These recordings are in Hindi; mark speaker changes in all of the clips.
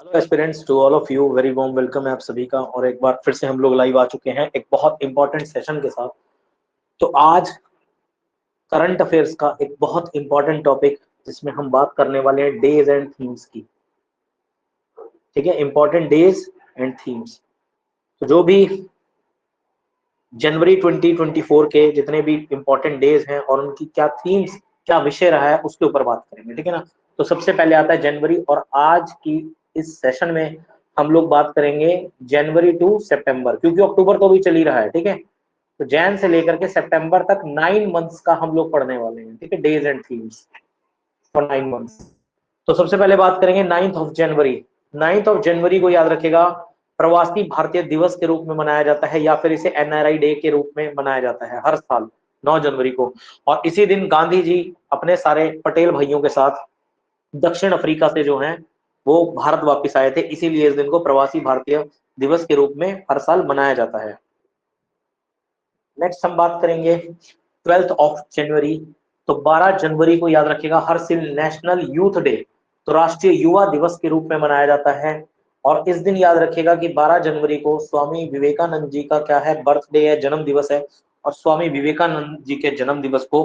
Speaker 1: Hello aspirants, to all of you very warm welcome है आप सभी का। और एक बार फिर से हम लोग लाइव आ चुके हैं एक बहुत इंपॉर्टेंट सेशन के साथ। तो आज करंट अफेयर्स का एक बहुत इंपॉर्टेंट टॉपिक जिसमें हम बात करने वाले हैं डेज एंड थीम्स की। ठीक है, इंपॉर्टेंट डेज एंड थीम्स। तो जो भी जनवरी 2024 के जितने भी इंपॉर्टेंट डेज हैं और उनकी क्या थीम्स, क्या विषय रहा है, उसके ऊपर बात करेंगे। ठीक है ना। तो सबसे पहले आता है जनवरी, और आज की इस सेशन में हम लोग बात करेंगे जनवरी टू सितंबर, क्योंकि अक्टूबर तो अभी चल ही रहा है। ठीक है, तो जैन से लेकर के सितंबर तक 9 मंथ्स का हम लोग पढ़ने वाले हैं। ठीक है, days and themes for 9 months. तो सबसे पहले बात करेंगे 9 जनवरी। 9 जनवरी को याद रखेगा प्रवासी भारतीय दिवस के रूप में मनाया जाता है, या फिर इसे एनआरआई डे के रूप में मनाया जाता है हर साल 9 जनवरी को। और इसी दिन गांधी जी अपने सारे पटेल भाइयों के साथ दक्षिण अफ्रीका से जो हैं वो भारत वापस आए थे, इसीलिए इस दिन को प्रवासी भारतीय दिवस के रूप में हर साल मनाया जाता है। नेक्स्ट हम बात करेंगे 12 जनवरी। तो 12 जनवरी को याद रखिएगा हर साल नेशनल यूथ डे, तो राष्ट्रीय युवा दिवस के रूप में मनाया जाता है। और इस दिन याद रखिएगा कि 12 जनवरी को स्वामी विवेकानंद जी का क्या है, बर्थडे है, जन्म दिवस है। और स्वामी विवेकानंद जी के जन्म दिवस को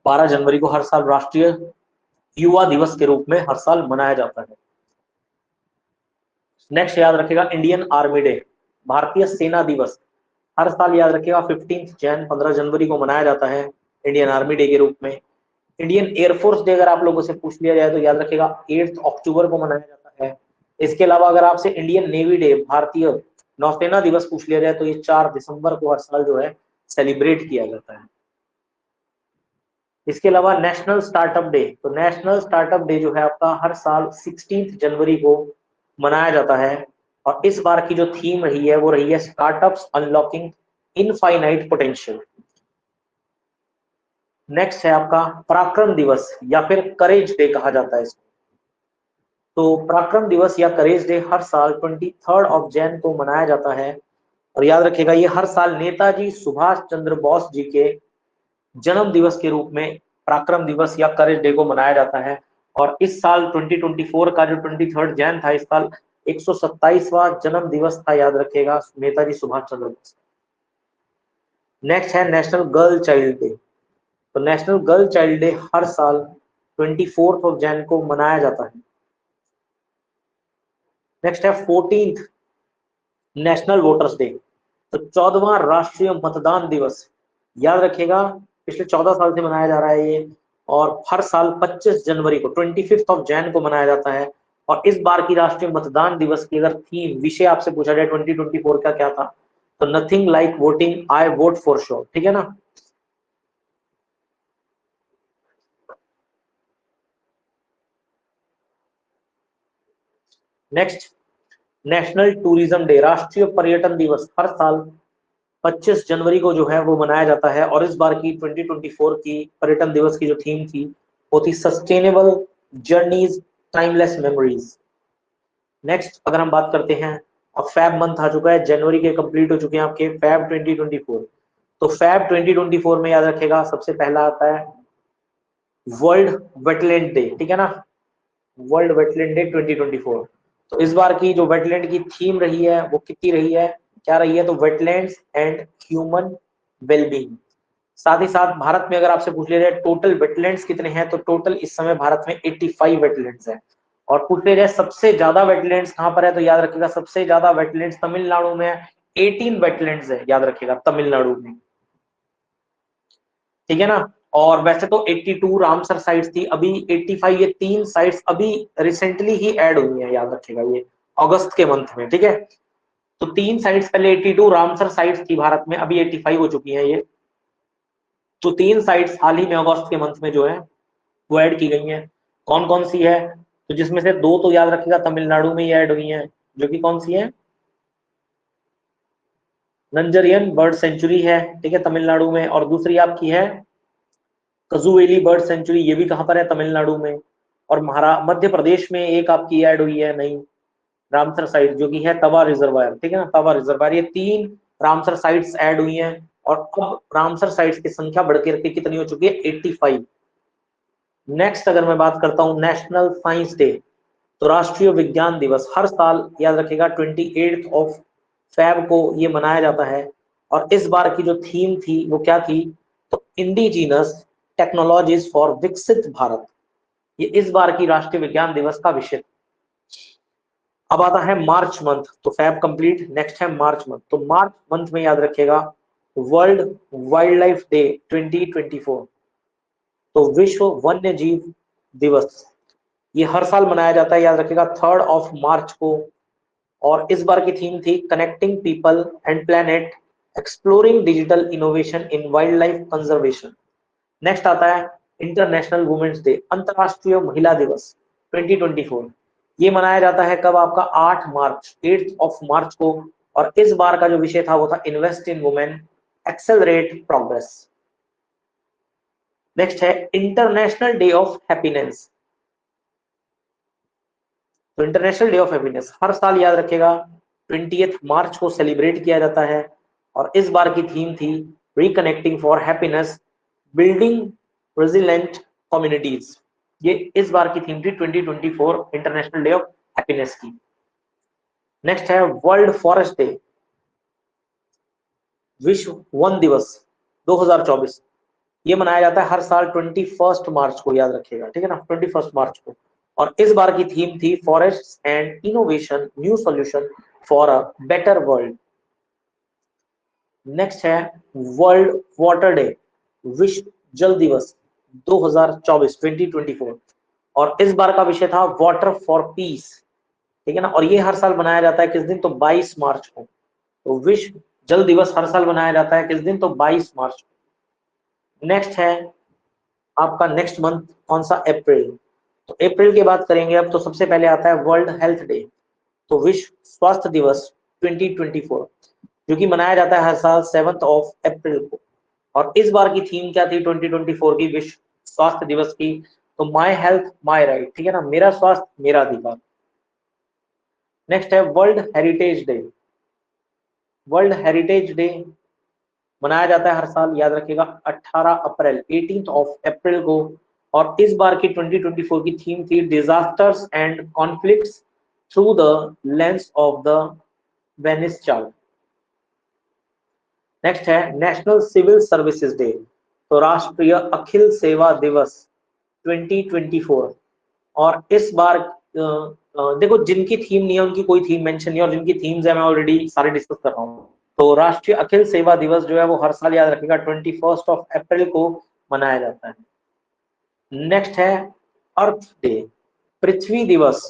Speaker 1: 12 जनवरी को हर साल राष्ट्रीय युवा दिवस के रूप में हर साल मनाया जाता है। नेक्स्ट याद रखिएगा इंडियन आर्मी डे, भारतीय सेना दिवस, हर साल याद रखिएगा 15 जनवरी को मनाया जाता है इंडियन आर्मी डे के रूप में। इंडियन एयरफोर्स डे अगर आप लोगों से पूछ लिया जाए तो याद रखिएगा 8 अक्टूबर को मनाया जाता है। इसके अलावा अगर आपसे इंडियन नेवी डे, भारतीय नौसेना दिवस पूछ लिया जाए तो ये 4 दिसंबर को हर साल जो है सेलिब्रेट किया जाता है। इसके अलावा नेशनल स्टार्टअप डे, तो नेशनल स्टार्टअप डे जो है आपका हर साल 16 जनवरी को मनाया जाता है। और इस बार की जो थीम रही है वो रही है startups unlocking infinite potential. Next है आपका पराक्रम दिवस, या फिर करेज डे कहा जाता है इसको। तो पराक्रम दिवस या करेज डे हर साल 23 जनवरी को मनाया जाता है। और याद रखिएगा ये हर साल नेताजी सुभाष चंद्र बोस जी के जन्म दिवस के रूप में पराक्रम दिवस या करेज डे को मनाया जाता है। और इस साल 2024 का जो 23 जनवरी था, इस साल 127वां जन्म दिवस था, याद रखिएगा नेताजी सुभाष चंद्र बोस। नेक्स्ट है नेशनल गर्ल चाइल्ड डे। तो नेशनल गर्ल चाइल्ड डे हर साल 24 जनवरी को मनाया जाता है। नेक्स्ट है 14th नेशनल वोटर्स डे, तो 14वां राष्ट्रीय मतदान दिवस, याद रखिएगा पिछले 14 साल से मनाया जा रहा है ये। और हर साल 25 जनवरी को 25 जनवरी को मनाया जाता है। और इस बार की राष्ट्रीय मतदान दिवस की अगर थीम विषय आपसे पूछा जाए 2024 का क्या था, तो nothing like voting, I vote for sure. ठीक है ना। नेक्स्ट नेशनल टूरिज्म डे, राष्ट्रीय पर्यटन दिवस, हर साल 25 जनवरी को जो है वो मनाया जाता है। और इस बार की 2024 की पर्यटन दिवस की जो थीम थी वो थी sustainable journeys, timeless memories. Next अगर हम बात करते हैं, अब फैब मंथ आ चुका है, जनवरी के कंप्लीट हो चुके हैं आपके फैब 2024। तो फैब 2024 में याद रखेगा सबसे पहला आता है वर्ल्ड वेटलैंड डे। ठीक है ना, वर्ल्ड वेटलैंड डे 2024। तो इस बार की जो वेटलैंड की थीम रही है वो कितनी रही है, क्या रही है, तो वेटलैंड्स एंड ह्यूमन वेलबींग। साथ ही साथ भारत में अगर आपसे पूछ लिया जाए टोटल वेटलैंड्स कितने हैं, तो टोटल इस समय भारत में 85 वेटलैंड्स है। और पूछ लिया जाए सबसे ज्यादा वेटलैंड्स कहां पर है, तो याद रखिएगा सबसे ज्यादा वेटलैंड्स तमिलनाडु में है। 18 वेटलैंड्स है, याद रखिएगा तमिलनाडु में। ठीक है ना। और वैसे तो 82 रामसर साइट्स थी, अभी 85, ये 3 साइट्स अभी रिसेंटली ही ऐड हुई हैं, याद रखिएगा ये अगस्त के मंथ में। ठीक है, तो 3 साइट्स पहले 82 रामसर साइट्स थी भारत में, अभी 85 हो चुकी हैं ये। तो 3 साइट्स हाल ही में अगस्त के मंथ में जो है वो ऐड की गई हैं। कौन कौन सी है, तो जिसमें से 2 तो याद रखिएगा तमिलनाडु में ही ऐड हुई हैं, जो कि कौन सी है, नंजरियन बर्ड सेंचुरी है, ठीक है, तमिलनाडु में। और दूसरी आपकी है कजुवेली बर्ड सेंचुरी, ये भी कहां पर है, तमिलनाडु में। और मध्य प्रदेश में एक आपकी ऐड हुई है नई रामसर साइट, जो कि है तवा रिजर्वायर। ठीक है ना, तवा रिजर्वायर, ये 3 रामसर साइट्स ऐड हुई हैं। और अब रामसर साइट्स की संख्या बढ़ के कितनी हो चुकी है, 85। नेक्स्ट अगर मैं बात करता हूं नेशनल साइंस डे, तो राष्ट्रीय विज्ञान दिवस हर साल याद रखिएगा 28 ऑफ फेब को ये मनाया जाता है। और इस बार की जो थीम थी वो क्या थी, तो इंडिजीनस टेक्नोलॉजीज फॉर विकसित भारत, ये इस बार की राष्ट्रीय विज्ञान दिवस का विषय। अब आता है मार्च मंथ, तो फैब कंप्लीट, नेक्स्ट है मार्च मंथ। तो मार्च मंथ में याद रखिएगा वर्ल्ड वाइल्ड लाइफ डे 2024, तो विश्व वन्य जीव दिवस, ये हर साल मनाया जाता है, याद रखिएगा 3 ऑफ मार्च को। और इस बार की थीम थी connecting people and planet, exploring digital innovation in wild life conservation. Next आता है इंटरनेशनल वुमेन्स डे, अंतरराष्ट्रीय महिला दिवस 2024, ये मनाया जाता है कब, आपका 8 मार्च, 8 ऑफ मार्च को। और इस बार का जो विषय था वो था invest in women, accelerate progress. Next है इंटरनेशनल डे ऑफ हैप्पीनेस। तो इंटरनेशनल डे ऑफ हैप्पीनेस हर साल याद रखेगा 20 मार्च को सेलिब्रेट किया जाता है। और इस बार की थीम थी reconnecting for happiness, building resilient communities, ये इस बार की थीम थी 2024 इंटरनेशनल डे ऑफ हैप्पीनेस की। नेक्स्ट है वर्ल्ड फॉरेस्ट डे, विश्व वन दिवस 2024, ये मनाया जाता है हर साल 21 मार्च को, याद रखिएगा, ठीक है ना, 21 मार्च को। और इस बार की थीम थी forest and innovation, new solution for a better world. Next है वर्ल्ड वाटर डे, विश्व जल दिवस 2024 2024, और इस बार का विषय था वाटर फॉर पीस, ठीक है ना। और ये हर साल मनाया जाता है किस दिन, तो 22 मार्च को। तो विश्व जल दिवस हर साल मनाया जाता है किस दिन, तो 22 मार्च को। नेक्स्ट है आपका नेक्स्ट मंथ कौन सा, अप्रैल। तो अप्रैल की बात करेंगे अब, तो सबसे पहले आता है वर्ल्ड हेल्थ डे, तो विश्व स्वास्थ्य दिवस 2024, जो कि मनाया जाता है हर साल 7 ऑफ अप्रैल को। और इस बार की थीम क्या थी 2024 की विश्व स्वास्थ्य दिवस की, तो माय हेल्थ माय राइट, ठीक है ना, मेरा स्वास्थ्य मेरा अधिकार। नेक्स्ट है world heritage day. World heritage day मनाया जाता है हर साल, याद रखिएगा 18 अप्रैल 18 ऑफ अप्रैल को। और इस बार की 2024 की थीम थी disasters and conflicts through the lens of the Venice chart. Next है नेशनल सिविल सर्विसेज डे, तो राष्ट्रीय अखिल सेवा दिवस 2024। और इस बार देखो जिनकी थीम नहीं है उनकी कोई थीम मेंशन नहीं है, और जिनकी थीम्स है मैं ऑलरेडी सारे डिस्कस कर रहा हूँ। तो राष्ट्रीय अखिल सेवा दिवस जो है वो हर साल याद रखिएगा 21 ऑफ अप्रैल को मनाया जाता है। नेक्स्ट है अर्थ डे, पृथ्वी दिवस।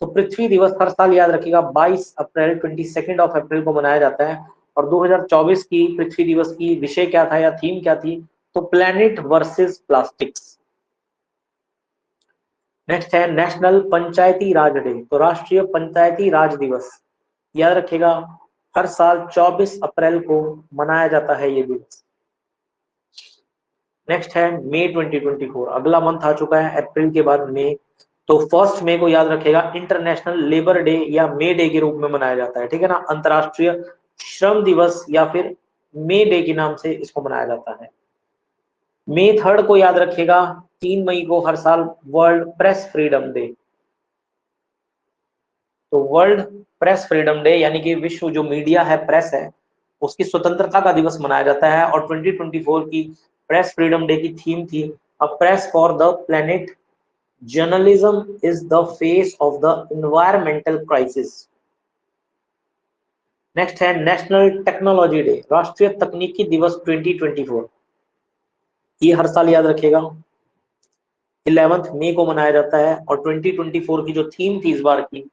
Speaker 1: तो पृथ्वी दिवस हर साल याद रखिएगा 22 अप्रैल 22 ऑफ अप्रैल को मनाया जाता है। और 2024 की पृथ्वी दिवस की विषय क्या था या थीम क्या थी, तो प्लेनेट वर्सेस प्लास्टिक्स। नेक्स्ट है नेशनल पंचायती राज डे, तो राष्ट्रीय पंचायती राज दिवस, याद रखिएगा हर साल 24 अप्रैल को मनाया जाता है ये दिवस। नेक्स्ट है मई 2024, अगला मंथ आ चुका है अप्रैल के बाद मई। तो 1 मई को याद रखेगा इंटरनेशनल लेबर डे या मे डे के रूप में मनाया जाता है, ठीक है ना, अंतरराष्ट्रीय श्रम दिवस या फिर मे डे के नाम से इसको मनाया जाता है। मई 3 को याद रखिएगा 3 मई को हर साल वर्ल्ड प्रेस फ्रीडम डे। तो वर्ल्ड प्रेस फ्रीडम डे यानी कि विश्व जो मीडिया है, प्रेस है, उसकी स्वतंत्रता का दिवस मनाया जाता है। और 2024 की प्रेस फ्रीडम डे की थीम थी a press for the planet, journalism is the face of the environmental crisis. Next है नेशनल टेक्नोलॉजी डे, राष्ट्रीय तकनीकी दिवस 2024, ये हर साल याद रखिएगा 11 मई को मनाया जाता है। और 2024 की जो थीम थी इस बार की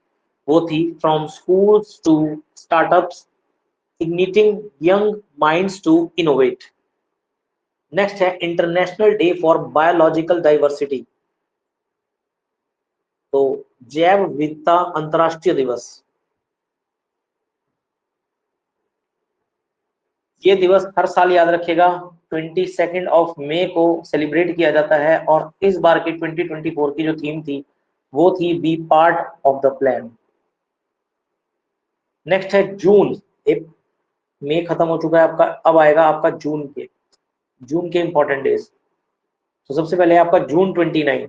Speaker 1: वो थी from schools to startups, igniting young minds to innovate. Next है international day for biological diversity, तो जैव विविधता अंतरराष्ट्रीय दिवस, ये दिवस हर साल याद रखिएगा 22 ऑफ मई को सेलिब्रेट किया जाता है। और इस बार की 2024 की जो थीम थी वो थी be part of the plan. Next है जून, एक मई खत्म हो चुका है आपका, अब आएगा आपका जून के इंपॉर्टेंट डेज। तो सबसे पहले आपका जून 29,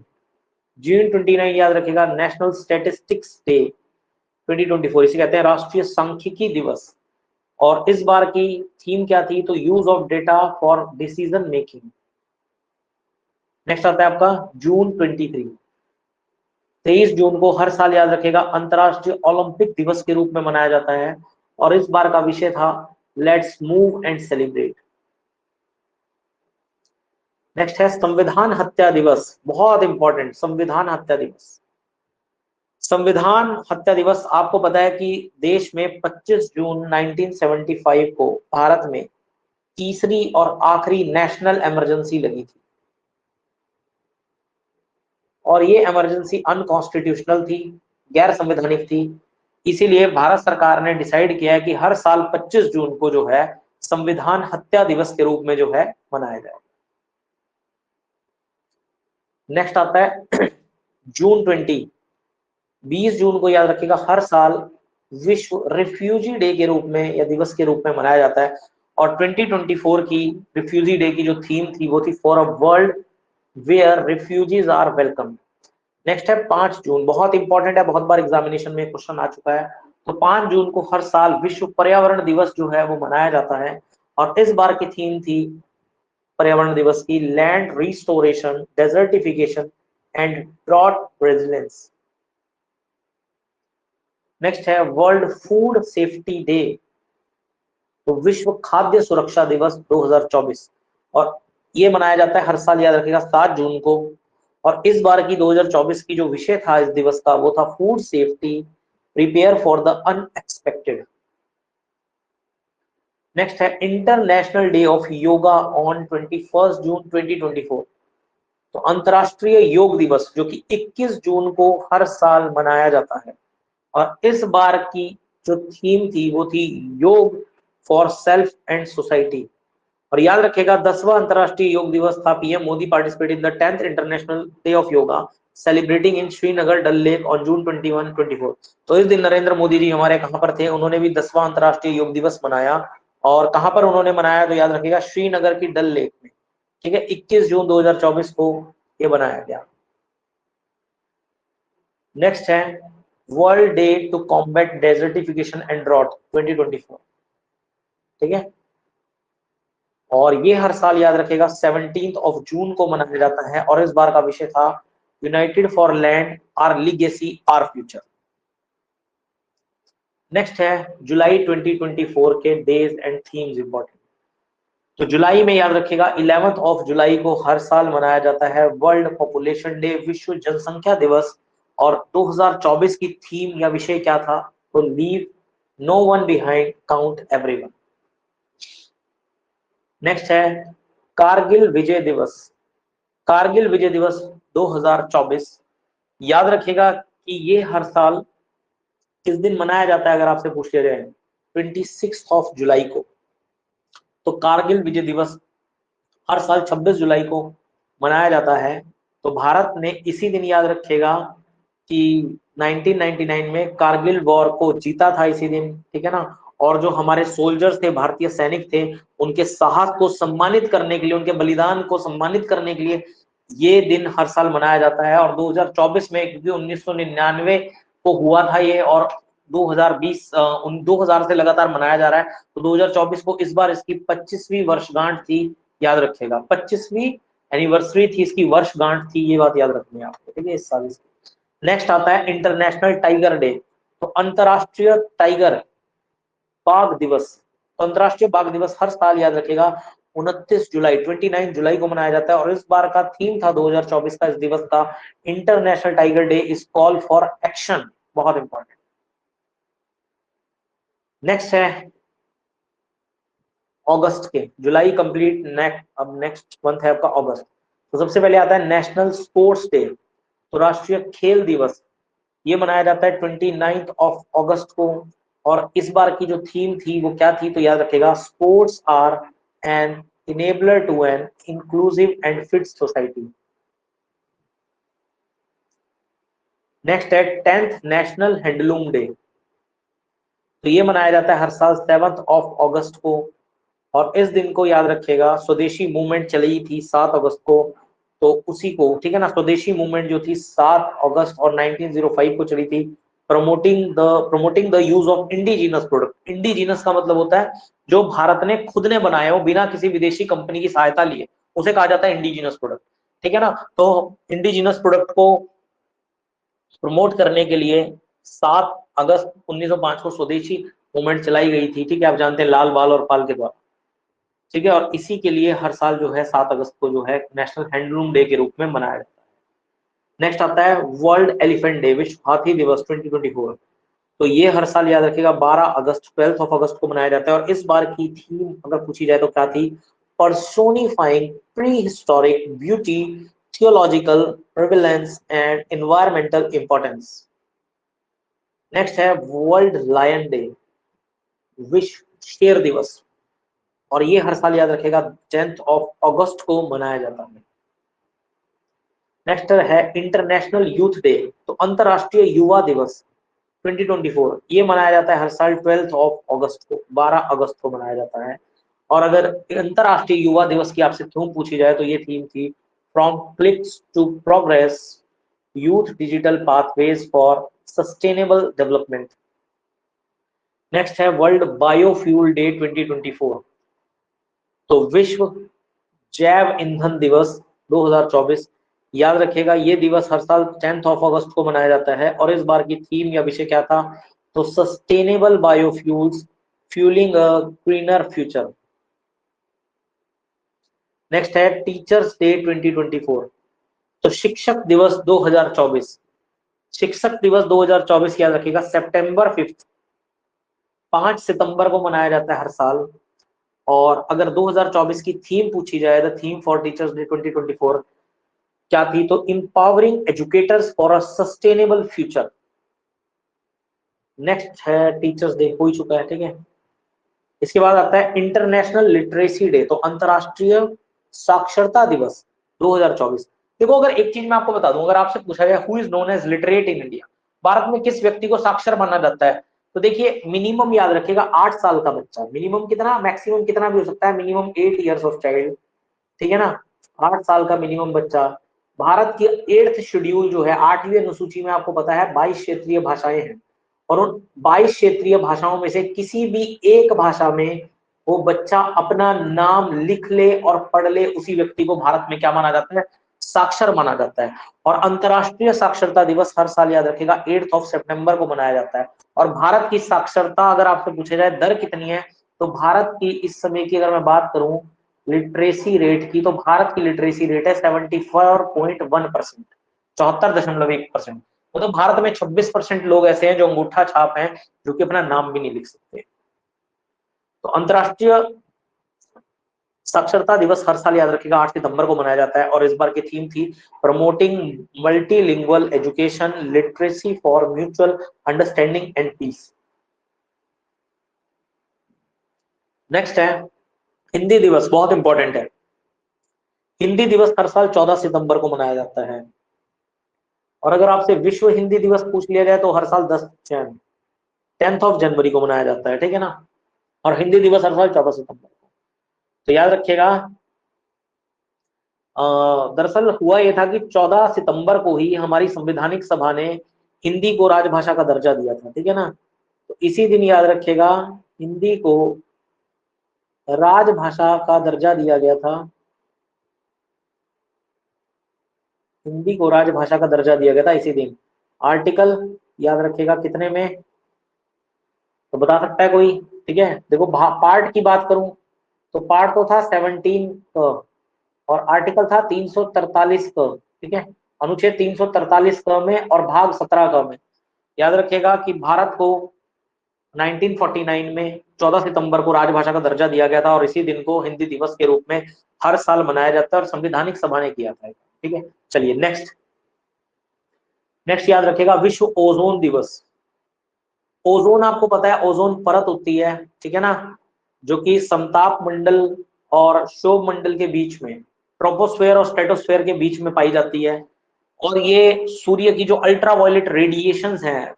Speaker 1: जून 29 याद रखेगा नेशनल स्टैटिस्टिक्स डे 2024, इसे कहते हैं राष्ट्रीय सांख्यिकी दिवस। और इस बार की थीम क्या थी, तो use of data for decision making. Next आता है आपका जून 23, 23 जून को हर साल याद रखेगा अंतरराष्ट्रीय ओलंपिक दिवस के रूप में मनाया जाता है, और इस बार का विषय था let's move and celebrate. Next है संविधान हत्या दिवस, बहुत इंपॉर्टेंट, संविधान हत्या दिवस। संविधान हत्या दिवस, आपको पता है कि देश में 25 जून 1975 को भारत में तीसरी और आखिरी नेशनल इमरजेंसी लगी थी, और ये इमरजेंसी अनकॉन्स्टिट्यूशनल थी, गैर संवैधानिक थी। इसीलिए भारत सरकार ने डिसाइड किया है कि हर साल 25 जून को जो है संविधान हत्या दिवस के रूप में जो है मनाया जाए। नेक्स्ट आता है जून 20, 20 जून को याद रखिएगा हर साल विश्व रिफ्यूजी डे के रूप में या दिवस के रूप में मनाया जाता है, और 2024 की रिफ्यूजी डे की जो थीम थी वो थी for a world where refugees are welcome. Next है 5 जून, बहुत इंपॉर्टेंट है, बहुत बार एग्जामिनेशन में क्वेश्चन आ चुका है। तो 5 जून को हर साल विश्व पर्यावरण दिवस जो है वो मनाया जाता है, और इस बार की थीम थी पर्यावरण दिवस की land restoration, desertification and drought resilience. Next है वर्ल्ड फूड सेफ्टी डे, तो विश्व खाद्य सुरक्षा दिवस 2024, और ये मनाया जाता है हर साल याद रखिएगा 7 जून को। और इस बार की 2024 की जो विषय था इस दिवस का वो था food safety, prepare for the unexpected. Next है international day of yoga on 21 June 2024, तो अंतरराष्ट्रीय योग दिवस जो कि 21 जून को हर साल मनाया जाता है, और इस बार की जो थीम थी वो थी योग फॉर सेल्फ एंड सोसाइटी। और याद रखेगा 10वां अंतरराष्ट्रीय योग दिवस था, PM Modi participate in the 10th international day of yoga celebrating in Srinagar Dal lake on June 21, 24। तो इस दिन नरेंद्र मोदी जी हमारे कहां पर थे, उन्होंने भी 10वां अंतरराष्ट्रीय योग दिवस मनाया, और कहां पर उन्होंने मनाया तो याद रखिएगा श्रीनगर की डल लेक में। ठीक है, 21 जून 2024 को ये बनाया गया। नेक्स्ट है world day to combat desertification and drought 2024। ठीक है, और ये हर साल याद रखेगा 17 जून को मनाया जाता है, और इस बार का विषय था united for land our legacy our future. Next है जुलाई 2024 के डेज एंड थीम्स इंपॉर्टेंट। तो जुलाई में याद रखेगा 11 जुलाई को हर साल मनाया जाता है वर्ल्ड पॉपुलेशन डे, विश्व जनसंख्या दिवस, और 2024 की थीम या विषय क्या था, तो leave no one behind, count everyone. Next है कारगिल विजय दिवस, कारगिल विजय दिवस 2024, याद रखिएगा कि ये हर साल किस दिन मनाया जाता है, अगर आपसे पूछ लिया जाए 26 जुलाई को। तो कारगिल विजय दिवस हर साल 26 जुलाई को मनाया जाता है। तो भारत ने इसी दिन याद रखिएगा कि 1999 में कारगिल वॉर को जीता था इसी दिन, ठीक है ना। और जो हमारे सोल्जर्स थे, भारतीय सैनिक थे, उनके साहस को सम्मानित करने के लिए, उनके बलिदान को सम्मानित करने के लिए ये दिन हर साल मनाया जाता है। और 2024 में, क्योंकि 1999 को हुआ था ये, और 2000 से लगातार मनाया जा रहा है, तो 2024 को इस बार इसकी 25वीं वर्षगांठ थी, याद रखिएगा 25वीं एनिवर्सरी थी इसकी, वर्षगांठ थी, ये बात याद रखनी है आपको, ठीक है, इस साल इसकी। नेक्स्ट आता है इंटरनेशनल टाइगर डे, तो अंतरराष्ट्रीय टाइगर बाघ दिवस। तो अंतरराष्ट्रीय बाघ दिवस हर साल याद रखेगा 29 जुलाई को मनाया जाता है, और इस बार का थीम था 2024 का इस दिवस का international tiger day is call for action, बहुत इंपॉर्टेंट। नेक्स्ट है अगस्त के, जुलाई कंप्लीट, अब नेक्स्ट मंथ है आपका अगस्त। तो सबसे पहले आता है नेशनल स्पोर्ट्स डे, तो राष्ट्रीय खेल दिवस, ये मनाया जाता है 29 अगस्त को। और इस बार की जो थीम थी वो क्या थी, तो याद रखेगा sports are an enabler to an inclusive and fit society. Next है 10th नेशनल हैंडलूम डे, तो ये मनाया जाता है हर साल 7 अगस्त को। और इस दिन को याद रखेगा स्वदेशी मूवमेंट चली थी 7 अगस्त को, तो उसी को, ठीक है ना, स्वदेशी मूवमेंट जो थी 7 अगस्त और 1905 को चली थी, promoting the use of indigenous product. Indigenous का मतलब होता है जो भारत ने खुद ने बनाया हो बिना किसी विदेशी कंपनी की सहायता लिए, उसे कहा जाता है इंडिजीनस प्रोडक्ट, ठीक है ना। तो इंडिजीनस प्रोडक्ट को प्रमोट करने के लिए 7 अगस्त 1905 को स्वदेशी मूवमेंट चलाई गई थी, ठीक है, आप जानते हैं लाल बाल और पाल के द्वारा, ठीक है। और इसी के लिए हर साल जो है 7 अगस्त को जो है नेशनल हैंडलूम डे के रूप में मनाया जाता है। नेक्स्ट आता है वर्ल्ड एलिफेंट डे, विश्व हाथी दिवस 2024। तो ये हर साल याद रखिएगा 12 अगस्त 12 अगस्त को मनाया जाता है। और इस बार की थीम अगर पूछी जाए तो क्या थी? Personifying pre historic beauty, theological prevalence and environmental importance. Next है वर्ल्ड लायन डे, विश्व शेर दिवस, और ये हर साल याद रखेगा 10 अगस्त को मनाया जाता है। नेक्स्ट है इंटरनेशनल यूथ डे, तो अंतरराष्ट्रीय युवा दिवस 2024, ये मनाया जाता है हर साल 12 अगस्त को, 12 अगस्त को मनाया जाता है। और अगर अंतरराष्ट्रीय युवा दिवस की आपसे थीम पूछी जाए तो ये थीम थी from clicks to progress, youth digital pathways for sustainable development. Next है वर्ल्ड बायोफ्यूल डे 2024, तो विश्व जैव ईंधन दिवस 2024, याद रखिएगा ये दिवस हर साल 10 अगस्त को मनाया जाता है। और इस बार की थीम या विषय क्या था? तो sustainable biofuels fuelling a cleaner future. Next है टीचर्स डे 2024, तो शिक्षक दिवस 2024, शिक्षक दिवस 2024 याद रखिएगा सितंबर 5 सितंबर को मनाया जाता है हर साल। और अगर 2024 की थीम पूछी जाए, the theme for teachers day 2024 क्या थी? तो empowering educators for a sustainable future. Next है टीचर्स डे, हो ही चुका है, ठीक है। इसके बाद आता है इंटरनेशनल लिटरेसी डे, तो अंतरराष्ट्रीय साक्षरता दिवस 2024। देखो अगर एक चीज मैं आपको बता दूं, अगर आपसे पूछा जाए who is known as literate in India, Bharat में किस व्यक्ति को साक्षर माना जाता है, तो देखिए मिनिमम याद रखिएगा 8 साल का बच्चा, मिनिमम कितना, मैक्सिमम कितना भी हो सकता है, मिनिमम 8 ईयर्स ऑफ चाइल्ड, ठीक है ना, 8 साल का मिनिमम बच्चा। भारत की 8th शेड्यूल जो है, 8वीं अनुसूची में आपको पता है 22 क्षेत्रीय भाषाएं हैं, और उन 22 क्षेत्रीय भाषाओं में से किसी भी एक भाषा में वो बच्चा अपना नाम लिख ले और पढ़ ले, उसी व्यक्ति को भारत में क्या माना जाता है? साक्षर माना जाता है। और अंतरराष्ट्रीय साक्षरता दिवस हर साल याद रखेगा 8 सितंबर को मनाया जाता है। और भारत की साक्षरता अगर आपसे पूछा जाए दर कितनी है, तो भारत की इस समय की अगर मैं बात करूं लिटरेसी रेट की, तो भारत की लिटरेसी रेट है 74.1%, 74.1%। मतलब भारत में 26% लोग ऐसे हैं जो अंगूठा छाप हैं, जो कि अपना नाम भी नहीं लिख सकते। तो अंतरराष्ट्रीय साक्षरता दिवस हर साल याद रखिएगा 8 सितंबर को मनाया जाता है। और इस बार की थीम थी promoting multilingual education, literacy for mutual understanding and peace. Next है हिंदी दिवस, बहुत इंपॉर्टेंट है। हिंदी दिवस हर साल 14 सितंबर को मनाया जाता है। और अगर आपसे विश्व हिंदी दिवस पूछ लिया जाए तो हर साल 10th जनवरी को मनाया जाता है, ठीक है ना। और हिंदी दिवस हर साल 14 सितंबर को। तो याद रखिएगा दरअसल हुआ यह था कि 14 सितंबर को ही हमारी संवैधानिक सभा ने हिंदी को राजभाषा का दर्जा दिया था, ठीक है ना। तो इसी दिन याद रखिएगा हिंदी को राजभाषा का दर्जा दिया गया था, हिंदी को राजभाषा का दर्जा दिया गया था इसी दिन। आर्टिकल याद रखिएगा कितने में, तो बता सकता है कोई? ठीक है, देखो पार्ट की बात करूं तो पार्ट तो था 17 का, और आर्टिकल था 343 का, ठीक है, अनुच्छेद 343 का में और भाग 17 का में। याद रखिएगा कि भारत को 1949 में 14 सितंबर को राजभाषा का दर्जा दिया गया था, और इसी दिन को हिंदी दिवस के रूप में हर साल मनाया जाता है, और संवैधानिक सभा ने किया था, ठीक है। चलिए नेक्स्ट याद रखिएगा विश्व ओजोन दिवस। ओजोन आपको पता है ओजोन परत होती है, ठीक है ना, जो कि समताप मंडल और क्षोभ मंडल के बीच में, ट्रोपोस्फेयर और स्ट्रेटोस्फेयर के बीच में पाई जाती है। और ये सूर्य की जो अल्ट्रावायलेट रेडिएशंस हैं,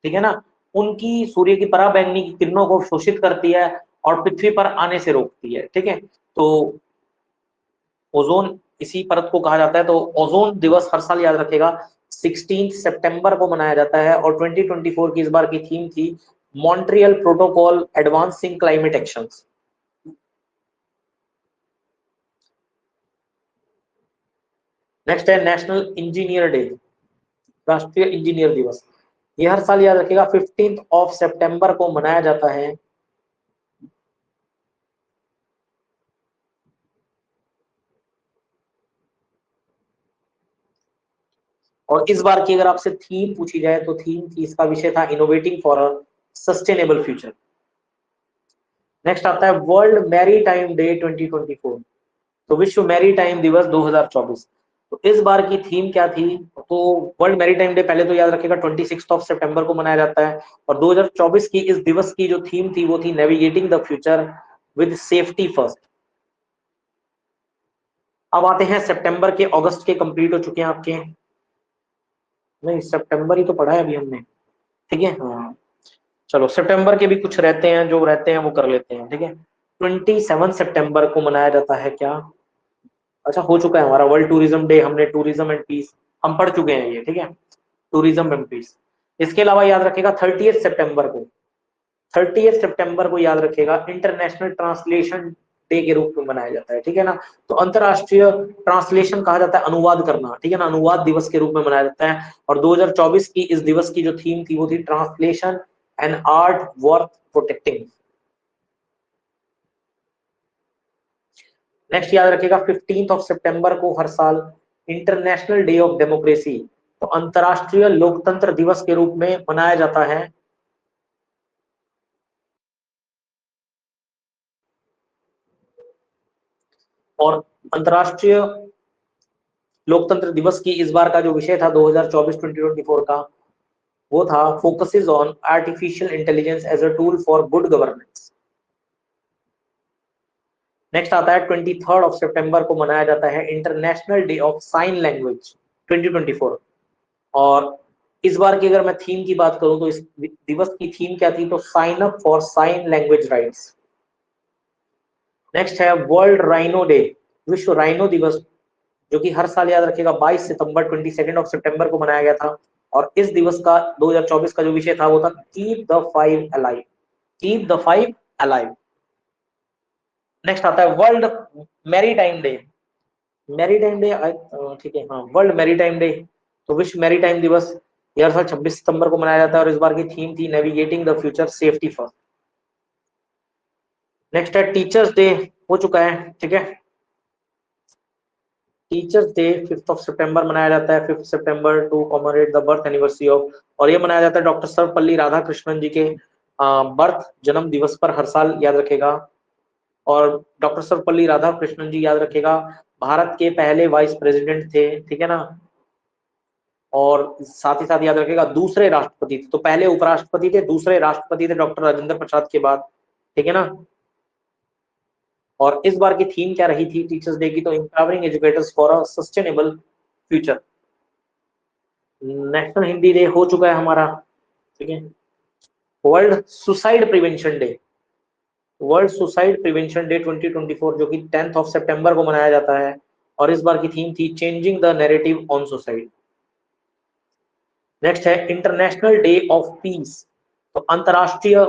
Speaker 1: ठीक है ना, उनकी, सूर्य की पराबैंगनी की किरणों को शोषित करती है और पृथ्वी पर आने से रोकती है, ठीक है। तो ओजोन इसी परत को कहा जाता है। तो ओजोन दिवस हर साल याद रखेगा 16 सितंबर को मनाया जाता है, और 2024 की इस बार की थीम थी Montreal protocol advancing climate actions. Next है नेशनल इंजीनियर डे, राष्ट्रीय इंजीनियर दिवस। ये हर साल याद रखेगा 15 सितंबर को मनाया जाता है। और इस बार की अगर आपसे थीम पूछी जाए तो थीम की इसका विषय था innovating for a sustainable future. Next आता है वर्ल्ड मैरीटाइम डे 2024, तो विश्व मैरीटाइम दिवस 2024। तो इस बार की थीम क्या थी? तो वर्ल्ड मैरीटाइम डे पहले तो याद रखेगा 26 सितंबर को मनाया जाता है, और 2024 की इस दिवस की जो थीम थी वो थी navigating the future with safety first. अब आते हैं सितंबर के, अगस्त के कंप्लीट हो चुके हैं आपके, नहीं सितंबर ही तो पढ़ा है अभी हमने, ठीक है हाँ। चलो सितंबर के भी कुछ रहते हैं, जो रहते हैं वो कर लेते हैं, ठीक है। 27 सितंबर को मनाया जाता है क्या? अच्छा हो चुका है हमारा वर्ल्ड टूरिज्म डे, हमने टूरिज्म एंड पीस हम पढ़ चुके हैं ये, ठीक है, टूरिज्म एंड पीस। इसके अलावा याद रखेगा 30 सितंबर को, 30 सितंबर को याद रखेगा इंटरनेशनल ट्रांसलेशन डे के रूप में मनाया जाता है, ठीक है ना। तो अंतरराष्ट्रीय ट्रांसलेशन कहा जाता है अनुवाद करना, ठीक है ना, अनुवाद दिवस के रूप में मनाया जाता है। और 2024 की इस दिवस की जो थीम थी वो थी translation and art worth protecting. Next याद रखेगा 15 सितंबर को हर साल इंटरनेशनल डे ऑफ डेमोक्रेसी, तो अंतरराष्ट्रीय लोकतंत्र दिवस के रूप में मनाया जाता है। और अंतरराष्ट्रीय लोकतंत्र दिवस की इस बार का जो विषय था 2024-2024 का, वो था focuses on artificial intelligence as a tool for good governance. Next आता है 23 सितंबर को मनाया जाता है international day of sign language 2024। और इस बार की अगर मैं थीम की बात करूं तो इस दिवस की थीम क्या थी? तो sign up for sign language rights. Next है वर्ल्ड राइनो डे, विश्व राइनो दिवस, जो कि हर साल याद रखेगा 22 सितंबर 22 सितंबर को मनाया गया था। और इस दिवस का 2024 का जो विषय था वो था keep the five alive, keep the five alive. Next आता है world maritime day, maritime day, ठीक है हाँ, वर्ल्ड मैरीटाइम डे, तो विश्व मैरीटाइम दिवस ये हर साल 26 सितंबर को मनाया जाता है, और इस बार की थीम थी navigating the future safety first. Next है टीचर्स डे, हो चुका है, ठीक है। टीचर्स डे 5 सितंबर मनाया जाता है, 5 सितंबर to commemorate the birth anniversary of, और ये मनाया जाता है डॉक्टर सर्वपल्ली राधाकृष्णन जी के बर्थ जन्म दिवस पर हर साल याद रखेगा। और डॉक्टर सर्वपल्ली राधाकृष्णन जी याद रखेगा भारत के पहले वाइस प्रेसिडेंट थे, ठीक है ना। और साथ ही साथ याद रखेगा दूसरे राष्ट्रपति थे, तो पहले उपराष्ट्रपति थे, दूसरे राष्ट्रपति थे डॉक्टर राजेंद्र प्रसाद के बाद, ठीक है ना। और इस बार की थीम क्या रही थी टीचर्स डे की? तो empowering educators for a sustainable future. National Hindi day हो चुका है हमारा, ठीक है। World suicide prevention day, world suicide prevention day 2024, जो कि 10 सितंबर को मनाया जाता है, और इस बार की थीम थी changing the narrative on suicide. Next है इंटरनेशनल डे ऑफ पीस, तो अंतरराष्ट्रीय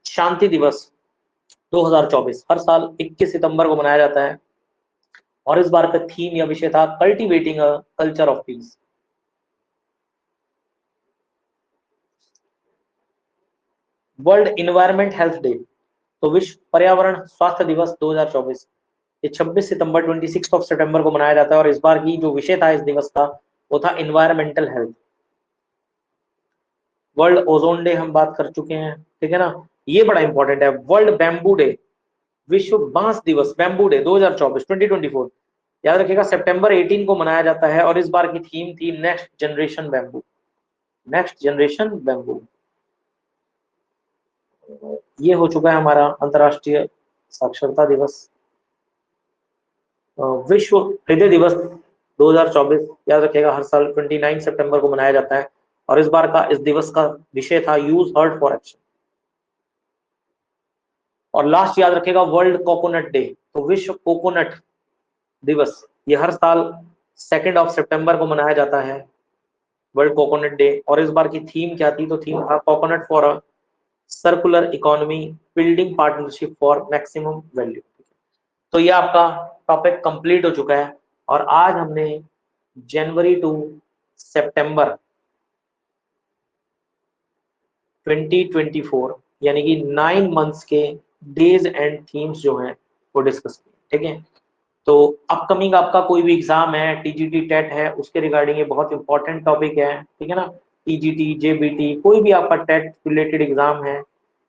Speaker 1: शांति दिवस 2024 हर साल 21 सितंबर को मनाया जाता है, और इस बार का थीम या विषय था cultivating a culture of peace. World environment health day, तो विश्व पर्यावरण स्वास्थ्य दिवस 2024 ये 26 सितंबर 26 सितंबर को मनाया जाता है, और इस बार की जो विषय था इस दिवस का वो था environmental health. World ozone day हम बात कर चुके हैं, ठीक है ना। ये बड़ा इंपॉर्टेंट है, वर्ल्ड बैम्बू डे, विश्व बांस दिवस बैम्बू डे 2024 2024 याद रखिएगा सितंबर 18 को मनाया जाता है, और इस बार की थीम थी next generation bamboo, next generation bamboo. ये हो चुका है हमारा अंतरराष्ट्रीय साक्षरता दिवस। विश्व हृदय दिवस 2024 याद रखिएगा हर साल 29 सितंबर को मनाया जाता है, और इस बार का इस दिवस का विषय था यूज हर्ट फॉर एक्शन। और लास्ट याद रखिएगा वर्ल्ड कोकोनट डे, तो विश्व कोकोनट दिवस ये हर साल 2 सितंबर को मनाया जाता है, वर्ल्ड कोकोनट डे। और इस बार की थीम क्या थी? तो थीम था coconut for a circular economy, building partnership for maximum value. तो ये आपका टॉपिक कंप्लीट हो चुका है और आज हमने जनवरी टू सितंबर 2024 यानी कि 9 मंथ्स के डेज एंड थीम्स जो हैं वो डिस्कस किए, ठीक है। तो अपकमिंग आपका कोई भी एग्जाम है, टीजीटी टेट है, उसके रिगार्डिंग ये बहुत इंपॉर्टेंट टॉपिक है, ठीक है ना। टीजीटी, जेबीटी, कोई भी आपका टेट रिलेटेड एग्जाम है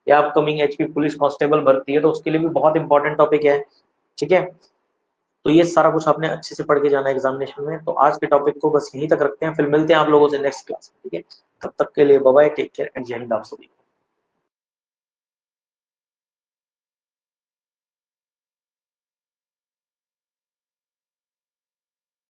Speaker 1: या अपकमिंग एचपी पुलिस कांस्टेबल भर्ती है तो उसके लिए भी बहुत इंपॉर्टेंट टॉपिक है, ठीक है। तो ये सारा कुछ आपने अच्छे से पढ़ के जाना है एग्जामिनेशन में। तो आज के टॉपिक को बस यहीं तक रखते हैं, फिर मिलते हैं आप लोगों से नेक्स्ट क्लास में, ठीक है। तब तक के लिए bye bye, take care and Jai Hind आप सभी।